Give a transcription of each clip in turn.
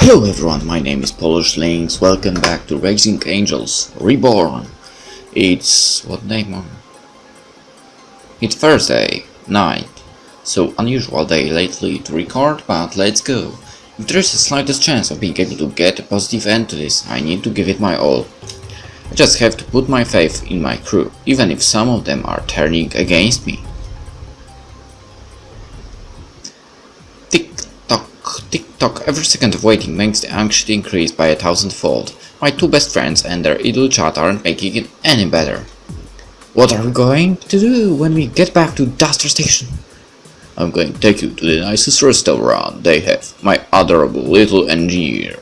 Hello everyone, my name is PolishLynx. Welcome back to Racing Angels Reborn. It's It's Thursday night, so unusual day lately to record, but let's go. If there is the slightest chance of being able to get a positive end to this, I need to give it my all. I just have to put my faith in my crew, even if some of them are turning against me. Tick-tock, every second of waiting makes the anxiety increase by 1,000-fold. My two best friends and their idle chat aren't making it any better. What are we going to do when we get back to Duster Station? I'm going to take you to the nicest restaurant they have, my adorable little engineer.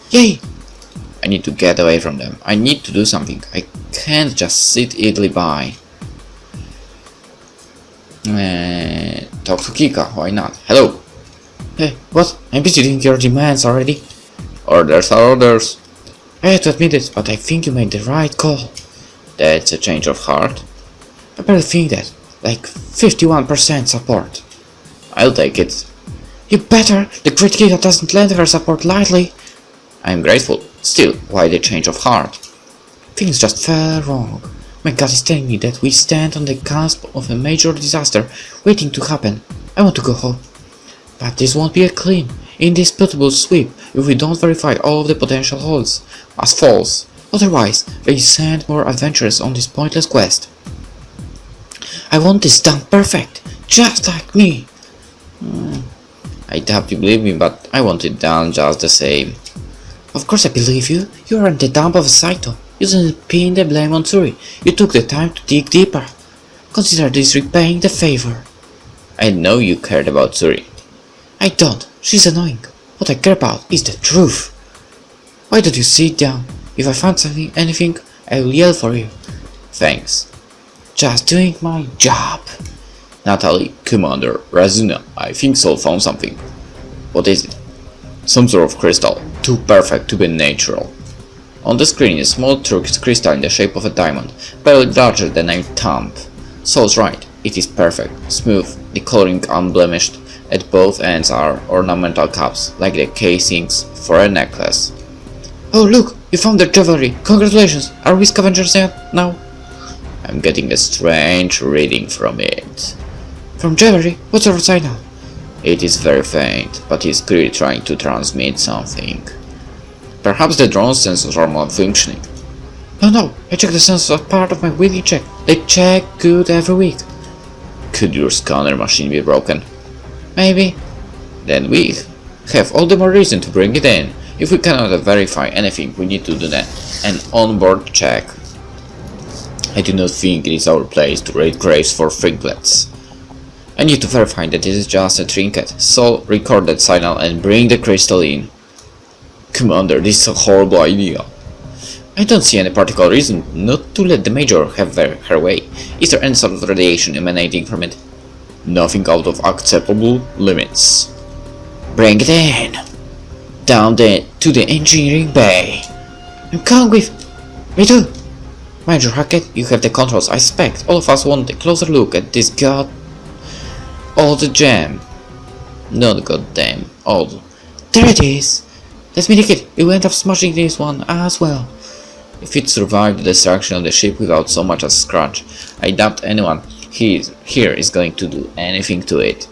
Yay! I need to get away from them. I need to do something. I can't just sit idly by. Talk to Kika, why not? Hello! Hey, what? I'm busy doing your demands already. Orders are orders. I have to admit it, but I think you made the right call. That's a change of heart. I better think that. Like 51% support. I'll take it. You better! The great Kika doesn't lend her support lightly. I'm grateful. Still, why the change of heart? Things just fell wrong. My gut is telling me that we stand on the cusp of a major disaster waiting to happen. I want to go home. But this won't be a clean, indisputable sweep if we don't verify all of the potential holds as false. Otherwise, they send more adventurers on this pointless quest. I want this done perfect, just like me. I doubt you believe me, but I want it done just the same. Of course I believe you. You aren't the dump of a Saito. You didn't pin the blame on Tsuri. You took the time to dig deeper. Consider this repaying the favor. I know you cared about Tsuri. I don't. She's annoying. What I care about is the truth. Why don't you sit down? If I find anything, I will yell for you. Thanks. Just doing my job. Natalie, Commander, Razuna, I think Sol found something. What is it? Some sort of crystal, too perfect to be natural. On the screen is a small crystal in the shape of a diamond, barely larger than a thumb. Sol's right, it is perfect, smooth, the coloring unblemished. At both ends are ornamental caps, like the casings for a necklace. Oh look, you found the jewelry! Congratulations! Are we scavengers yet now? I'm getting a strange reading from it. From jewelry? What's our signal? It is very faint, but he's clearly trying to transmit something. Perhaps the drone's sensors are malfunctioning. No, I check the sensors as part of my weekly check. They check good every week. Could your scanner machine be broken? Maybe. Then we have all the more reason to bring it in. If we cannot verify anything, we need to do an onboard check. I do not think it is our place to raid graves for trinkets. I need to verify that this is just a trinket, so record that signal and bring the crystal in. Commander, this is a horrible idea. I don't see any particular reason not to let the Major have her way. Is there any sort of radiation emanating from it? Nothing out of acceptable limits. Bring it in! Down to the engineering bay. I'm coming with... Me too! Major Hackett, you have the controls. I suspect all of us want a closer look at this all the jam. Not goddamn all. There it is! Let's make it. It went off smashing this one as well. If it survived the destruction of the ship without so much as a scratch, I doubt anyone here is going to do anything to it.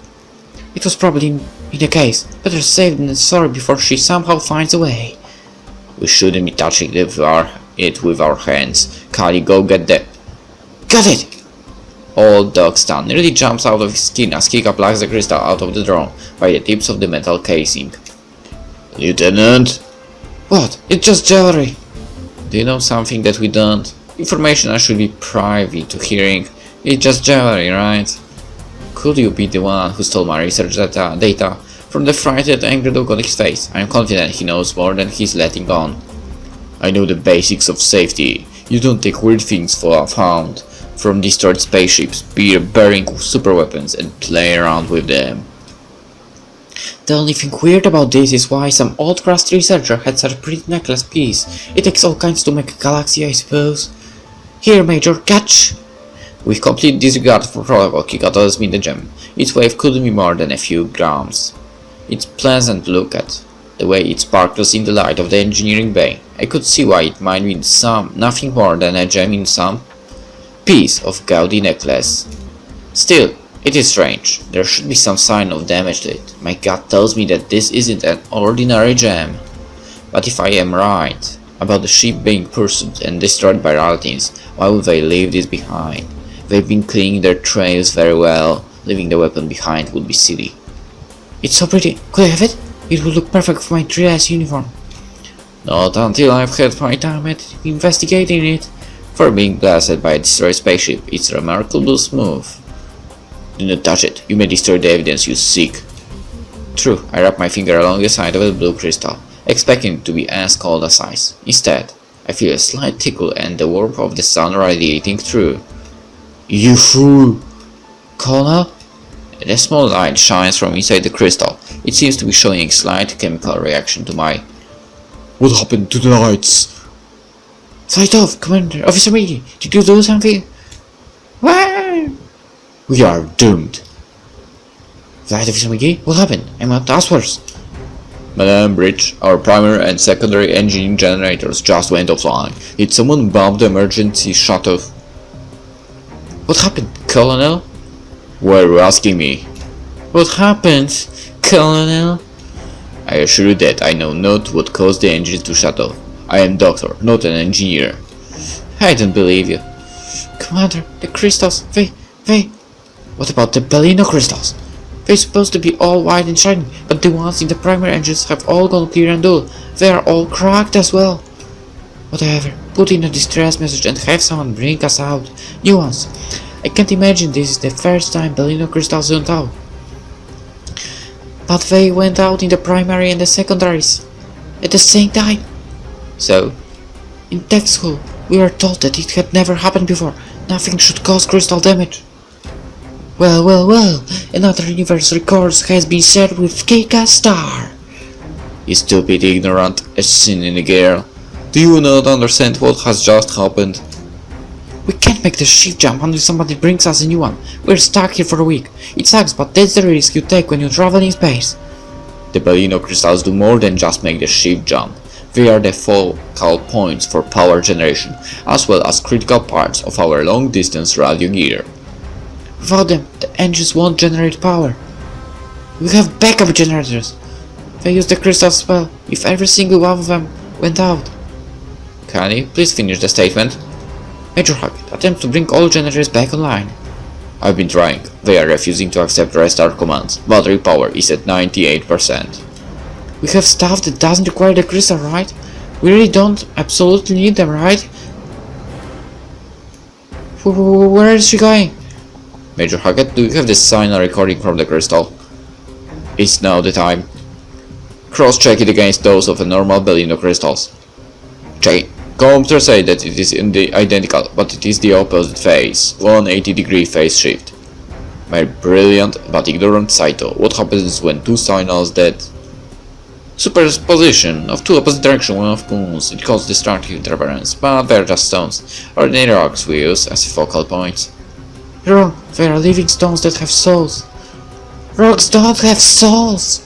It was probably in the case. Better safe than sorry before she somehow finds a way. We shouldn't be touching it with our hands. Kali, go get that. Got it! Old Dog Stan nearly jumps out of his skin as Kika plucks the crystal out of the drone by the tips of the metal casing. Lieutenant? What? It's just jewelry. Do you know something that we don't? Information I should be privy to hearing. It's just jewelry, right? Could you be the one who stole my research data? From the frightened, angry look on his face, I'm confident he knows more than he's letting on. I know the basics of safety. You don't take weird things found from destroyed spaceships, bearing superweapons, and play around with them. The only thing weird about this is why some old crusty researcher had such a pretty necklace piece. It takes all kinds to make a galaxy, I suppose. Here, Major, catch! With complete disregard for protocol, Kika tells me the gem. Its weight couldn't be more than a few grams. It's pleasant to look at. The way it sparkles in the light of the engineering bay, I could see why it might be nothing more than a gem in some piece of gaudy necklace. Still, it is strange. There should be some sign of damage to it. My gut tells me that this isn't an ordinary gem. But if I am right about the ship being pursued and destroyed by Paladins, why would they leave this behind? They've been cleaning their trails very well. Leaving the weapon behind would be silly. It's so pretty. Could I have it? It would look perfect for my dress uniform. Not until I've had my time at investigating it. For being blasted by a destroyed spaceship, it's remarkably smooth. Do not touch it. You may destroy the evidence you seek. True, I wrap my finger along the side of the blue crystal, expecting it to be as cold as ice. Instead, I feel a slight tickle and the warmth of the sun radiating through. You fool! Colonel? A small light shines from inside the crystal. It seems to be showing a slight chemical reaction to my... What happened to the lights? Sight off, Commander! Officer Miggy! Did you do something? Wah! We are doomed. Flight Officer Miggy? What happened? I'm at task force. Madame Bridge, our primary and secondary engine generators just went offline. Did someone bomb the emergency shutoff? What happened, Colonel? Why are you asking me? What happened, Colonel? I assure you that I know not what caused the engines to shut off. I am doctor, not an engineer. I don't believe you. Commander, the crystals, they... What about the Bellino crystals? They're supposed to be all white and shiny, but the ones in the primary engines have all gone clear and dull. They are all cracked as well. Whatever, put in a distress message and have someone bring us out new ones. I can't imagine this is the first time Bellino crystals went out. But they went out in the primary and the secondaries at the same time. So? In tech school, we were told that it had never happened before. Nothing should cause crystal damage. Well, another universe record has been set with Kika Star. You stupid, ignorant, assassin girl. Do you not understand what has just happened? We can't make the ship jump unless somebody brings us a new one. We're stuck here for a week. It sucks, but that's the risk you take when you travel in space. The Bellino crystals do more than just make the ship jump. They are the focal points for power generation, as well as critical parts of our long-distance radio gear. Without them, the engines won't generate power. We have backup generators. They use the crystals well, if every single one of them went out. Can you please finish the statement? Major Hackett, attempt to bring all generators back online. I've been trying. They are refusing to accept restart commands. Battery power is at 98%. We have stuff that doesn't require the crystal, right? We really don't absolutely need them, right? Where is she going? Major Hackett, do you have the signal recording from the crystal? It's now the time. Cross-check it against those of a normal Bellino crystals. Check it. Computers say that it is identical, but it is the opposite phase, 180-degree phase shift. My brilliant but ignorant Saito, what happens when two signals that... Superposition of two opposite directions, one of course, it causes destructive interference, but they're just stones. Ordinary rocks we use as focal points. You're wrong, they are living stones that have souls. Rocks don't have souls!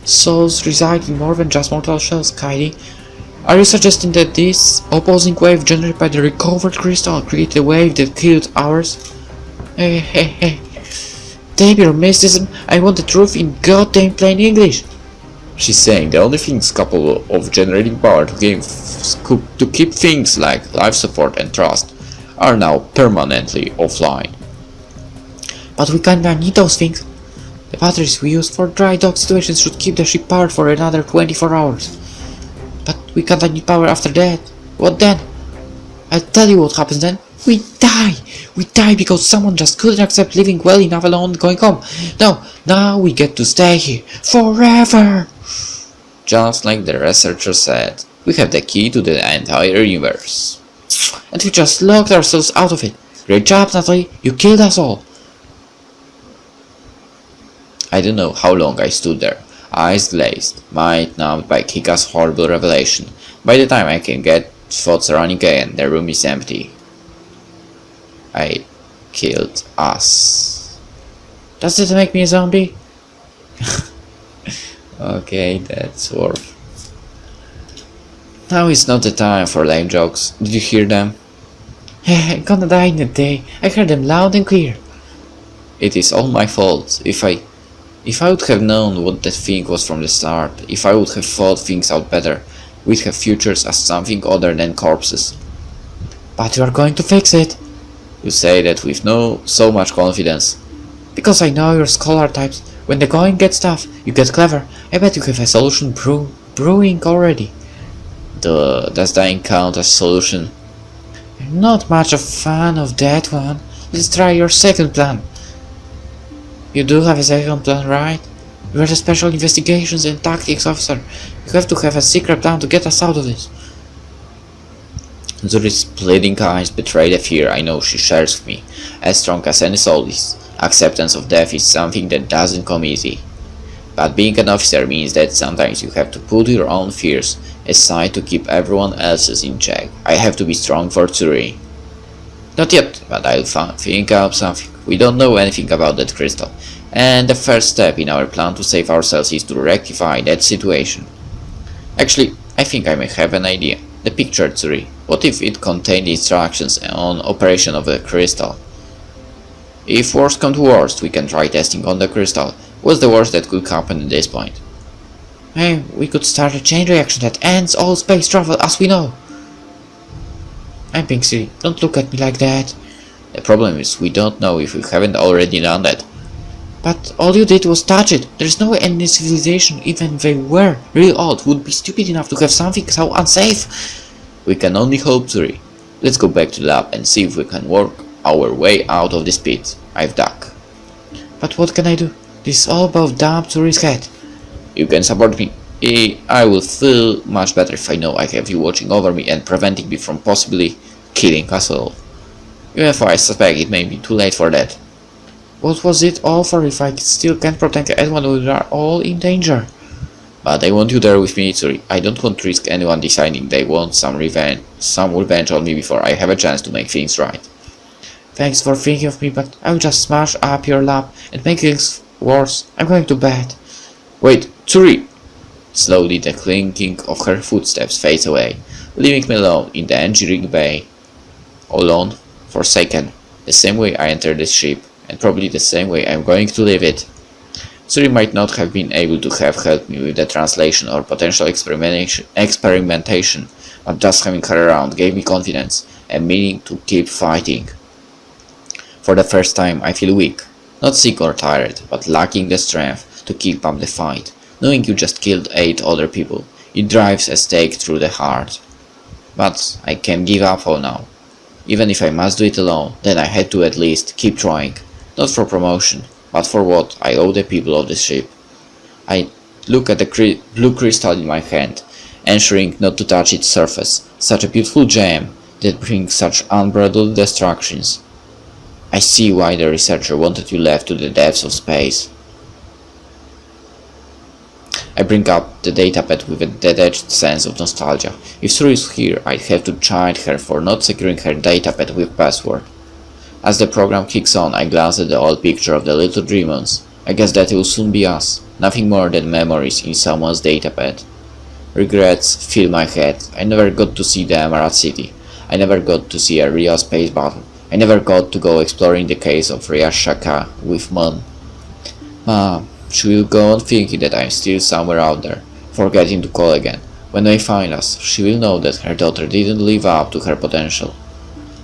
Souls reside in more than just mortal shells, Kaidi. Are you suggesting that this opposing wave generated by the recovered crystal created a wave that killed ours? Hey. Damn your mysticism, I want the truth in goddamn plain English. She's saying the only things capable of generating power to keep things like life support and trust are now permanently offline. But we kinda need those things. The batteries we use for dry dock situations should keep the ship powered for another 24 hours. But we kinda need power after that. What then? I'll tell you what happens then. We die! We die because someone just couldn't accept living well enough alone going home. No, now we get to stay here forever! Just like the researcher said, we have the key to the entire universe. And we just locked ourselves out of it. Great job, Natalie, you killed us all. I don't know how long I stood there, eyes glazed, mind numbed by Kika's horrible revelation. By the time I can get thoughts running again, the room is empty. I killed us. Does it make me a zombie? Okay, that's worth. Now is not the time for lame jokes. Did you hear them? I'm gonna die in a day. I heard them loud and clear. It is all my fault. If I would have known what that thing was from the start, if I would have thought things out better, we'd have futures as something other than corpses. But you are going to fix it. You say that with so much confidence. Because I know your scholar types. When the going gets tough, you get clever. I bet you have a solution brewing already. Does dying count as solution? I'm not much of a fan of that one. Let's try your second plan. You do have a second plan, right? You are the Special Investigations and Tactics Officer. You have to have a secret plan to get us out of this. Zuri's pleading eyes betray the fear I know she shares with me, as strong as any soul is. Acceptance of death is something that doesn't come easy. But being an officer means that sometimes you have to put your own fears aside to keep everyone else's in check. I have to be strong for Zuri. Not yet, but I'll think up something. We don't know anything about that crystal, and the first step in our plan to save ourselves is to rectify that situation. Actually, I think I may have an idea. The picture, Zuri. What if it contained instructions on operation of the crystal? If worst come to worst, we can try testing on the crystal. What's the worst that could happen at this point? Hey, we could start a chain reaction that ends all space travel as we know. I'm being silly. Don't look at me like that. The problem is we don't know if we haven't already done that. But all you did was touch it. There's no way any civilization, even if they were really old, would be stupid enough to have something so unsafe. We can only hope, Zuri. Let's go back to the lab and see if we can work our way out of this pit. I've dug. But what can I do? This is all above damn Zuri's head. You can support me. I will feel much better if I know I have you watching over me and preventing me from possibly killing us all. Even if I suspect it may be too late for that. What was it all for if I still can't protect anyone when we are all in danger? But I want you there with me, Zuri. I don't want to risk anyone deciding they want some revenge on me before I have a chance to make things right. Thanks for thinking of me, but I'll just smash up your lab and make things worse. I'm going to bed. Wait, Zuri! Slowly the clinking of her footsteps fades away, leaving me alone in the engineering bay. Alone, forsaken, the same way I entered the ship, and probably the same way I'm going to leave it. Zuri might not have been able to have helped me with the translation or potential experimentation, but just having her around gave me confidence and meaning to keep fighting. For the first time I feel weak, not sick or tired, but lacking the strength to keep up the fight. Knowing you just killed 8 other people, it drives a stake through the heart. But I can't give up for now. Even if I must do it alone, then I had to at least keep trying. Not for promotion, but for what I owe the people of this ship. I look at the blue crystal in my hand, ensuring not to touch its surface, such a beautiful gem that brings such unbridled destructions. I see why the researcher wanted you left to the depths of space. I bring up the datapad with a detached sense of nostalgia. If Zuri is here, I'd have to chide her for not securing her datapad with password. As the program kicks on, I glance at the old picture of the little demons. I guess that will soon be us, nothing more than memories in someone's datapad. Regrets fill my head. I never got to see the Emerald City. I never got to see a real space battle. I never got to go exploring the caves of Shaka with Mun. Mom, she will go on thinking that I'm still somewhere out there, forgetting to call again. When they find us, she will know that her daughter didn't live up to her potential.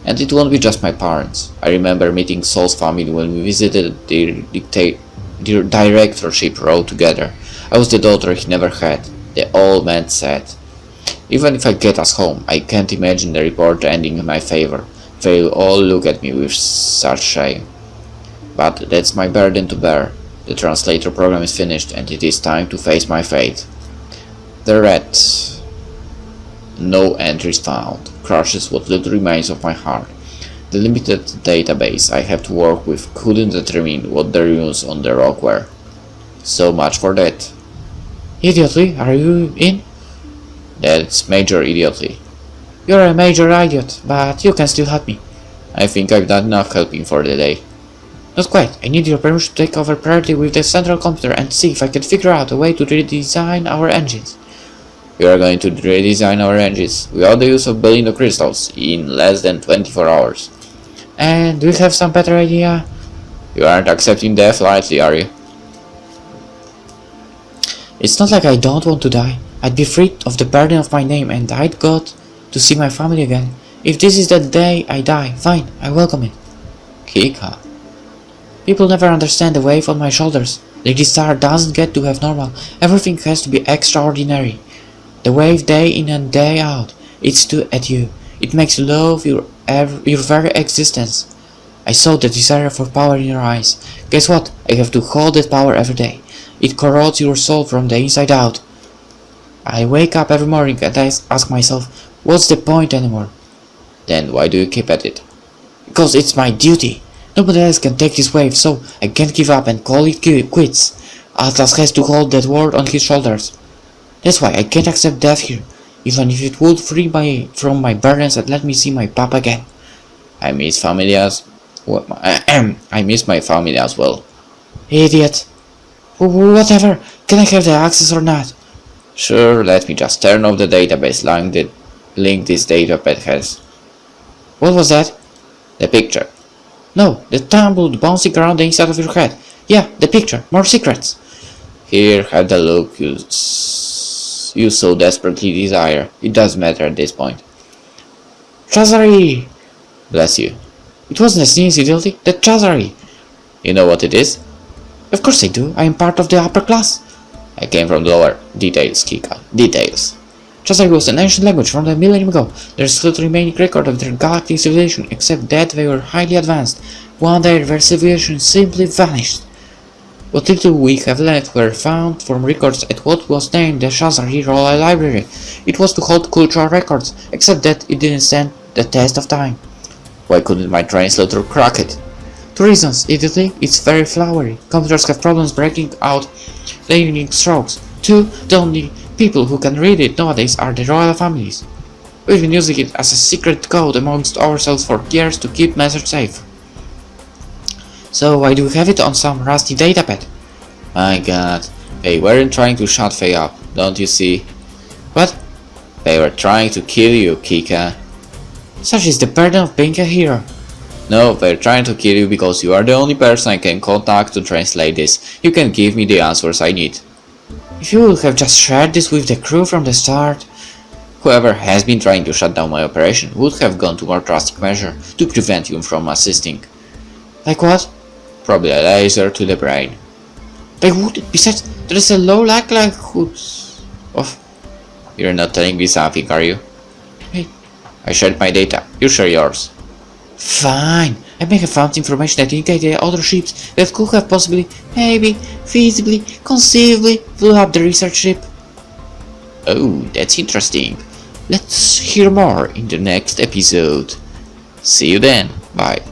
And it won't be just my parents. I remember meeting Saul's family when we visited their directorship row together. I was the daughter he never had, the old man said. Even if I get us home, I can't imagine the report ending in my favor. They'll all look at me with such shame. But that's my burden to bear. The translator program is finished and it is time to face my fate. The red, no entries found, crushes what little remains of my heart. The limited database I have to work with couldn't determine what the runes on the rock were. So much for that. Idiotly, are you in? That's major idiotly. You're a major idiot, but you can still help me. I think I've done enough helping for the day. Not quite. I need your permission to take over priority with the central computer and see if I can figure out a way to redesign our engines. We are going to redesign our engines without the use of billion crystals in less than 24 hours. And do you have some better idea? You aren't accepting death lightly, are you? It's not like I don't want to die. I'd be freed of the burden of my name and I'd got to see my family again. If this is the day I die, fine, I welcome it. Kika. People never understand the weight on my shoulders. Lady Star doesn't get to have normal. Everything has to be extraordinary. The wave day in and day out. It's too at you. It makes you love your very existence. I saw the desire for power in your eyes. Guess what? I have to hold that power every day. It corrodes your soul from the inside out. I wake up every morning and I ask myself, what's the point anymore? Then why do you keep at it? Because it's my duty. Nobody else can take this wave, so I can't give up and call it quits. Atlas has to hold that world on his shoulders. That's why I can't accept death here, even if it would free me from my burdens and let me see my papa again. I miss family as well. I miss my family as well. Idiot. Whatever. Can I have the access or not? Sure, let me just turn off the database link this database has. What was that? The picture. No, the tumbled bouncing around the inside of your head. Yeah, the picture. More secrets. Here, have the look you so desperately desire. It doesn't matter at this point. Treasury! Bless you. It wasn't a sneeze, idiocy. The treasury. You know what it is? Of course I do. I am part of the upper class. I came from the lower. Details, Kika. Details. Treasury was an ancient language from a millennium ago. There is little remaining record of their galactic civilization, except that they were highly advanced. One day their civilization simply vanished. What little we have left were found from records at what was named the Shazari Royal Library. It was to hold cultural records, except that it didn't stand the test of time. Why couldn't my translator crack it? 2 reasons. Immediately, it's very flowery. Computers have problems breaking out leading strokes. 2. The only people who can read it nowadays are the royal families. We've been using it as a secret code amongst ourselves for years to keep message safe. So why do we have it on some rusty datapad? My god, they weren't trying to shut Faye up, don't you see? What? They were trying to kill you, Kika. Such is the burden of being a hero. No, they're trying to kill you because you are the only person I can contact to translate this. You can give me the answers I need. If you would have just shared this with the crew from the start, whoever has been trying to shut down my operation would have gone to more drastic measure to prevent you from assisting. Like what? Probably a laser to the brain. Like what? Besides, there is a low likelihood of... You're not telling me something, are you? Hey, I shared my data. You share yours. Fine. I may have found information that indicated other ships that could have possibly, maybe, feasibly, conceivably blew up the research ship. Oh, that's interesting. Let's hear more in the next episode. See you then. Bye.